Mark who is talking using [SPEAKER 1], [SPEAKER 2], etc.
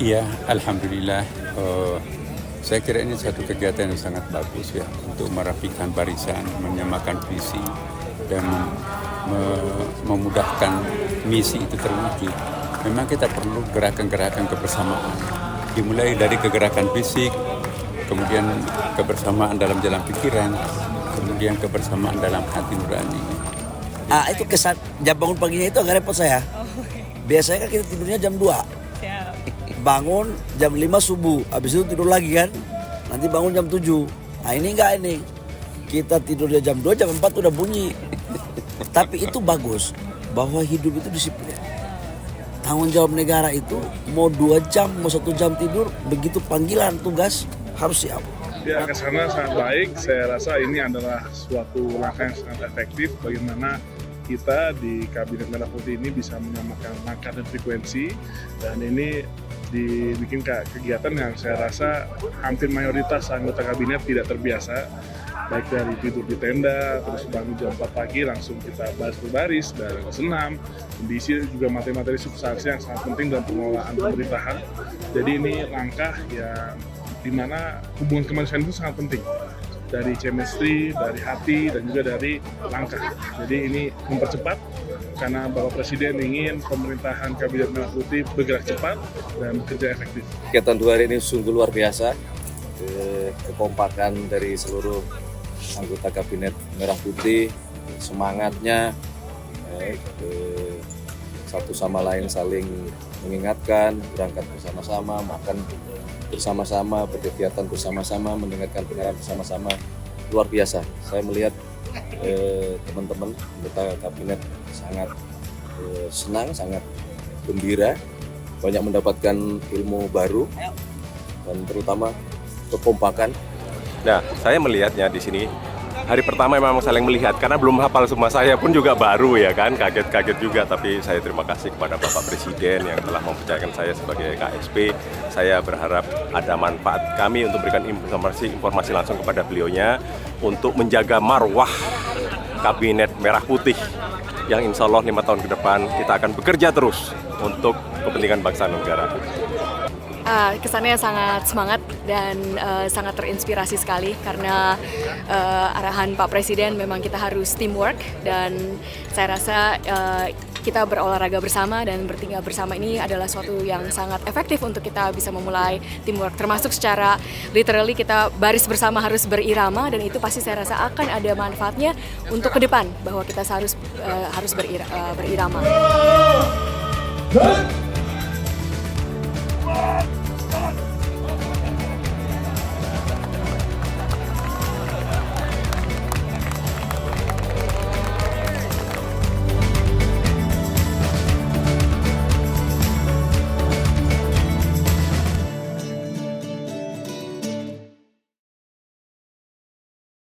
[SPEAKER 1] Iya, alhamdulillah. Saya kira ini satu kegiatan yang sangat bagus ya untuk merapikan barisan, menyamakan visi dan memudahkan misi itu terwujud. Memang kita perlu gerakan-gerakan kebersamaan. Dimulai dari kegerakan fisik, kemudian kebersamaan dalam jalan pikiran, kemudian kebersamaan dalam hati nurani.
[SPEAKER 2] Itu kesan jam bangun paginya itu agak repot saya. Biasanya kan kita tidurnya jam 2. Bangun jam 5 subuh, habis itu tidur lagi kan. Nanti bangun jam 7. Nah ini enggak ini. Kita tidurnya jam 2, jam 4 udah bunyi. Tapi itu bagus bahwa hidup itu disiplin. Tanggung jawab negara itu mau 2 jam, mau 1 jam tidur, begitu panggilan tugas harus siap.
[SPEAKER 3] Ya, kesana sangat baik. Saya rasa ini adalah suatu langkah yang sangat efektif bagaimana kita di Kabinet Merah Putih ini bisa menyamakan langkah dan frekuensi, dan ini dibikin kegiatan yang saya rasa hampir mayoritas anggota kabinet tidak terbiasa, baik dari tidur di tenda, terus bangun jam 4 pagi langsung kita baris dan senam, diisi juga materi-materi substansi yang sangat penting dalam pengelolaan pemerintahan. Jadi ini langkah yang dimana hubungan kemanusiaan itu sangat penting, dari chemistry, dari hati, dan juga dari langkah. Jadi ini mempercepat karena Bapak Presiden ingin pemerintahan Kabinet Merah Putih bergerak cepat dan bekerja efektif.
[SPEAKER 4] Kegiatan 2 hari ini sungguh luar biasa, kekompakan dari seluruh anggota Kabinet Merah Putih, semangatnya, satu sama lain saling mengingatkan, berangkat bersama-sama, makan bersama-sama, berkegiatan bersama-sama, mendengarkan penjelasan bersama-sama, luar biasa. Saya melihat teman-teman anggota kabinet sangat senang, sangat gembira, banyak mendapatkan ilmu baru dan terutama kekompakan.
[SPEAKER 5] Nah, saya melihatnya di sini hari pertama memang saling melihat karena belum hafal semua, saya pun juga baru ya kan, kaget-kaget juga, tapi saya terima kasih kepada Bapak Presiden yang telah mempercayakan saya sebagai KSP. Saya berharap ada manfaat kami untuk berikan informasi langsung kepada beliaunya untuk menjaga marwah Kabinet Merah Putih yang insya Allah 5 tahun ke depan kita akan bekerja terus untuk kepentingan bangsa dan negara.
[SPEAKER 6] Kesannya sangat semangat dan sangat terinspirasi sekali karena arahan Pak Presiden memang kita harus teamwork, dan saya rasa kita berolahraga bersama dan bertinggal bersama ini adalah suatu yang sangat efektif untuk kita bisa memulai teamwork, termasuk secara literally kita baris bersama harus berirama, dan itu pasti saya rasa akan ada manfaatnya untuk ke depan bahwa kita harus berirama.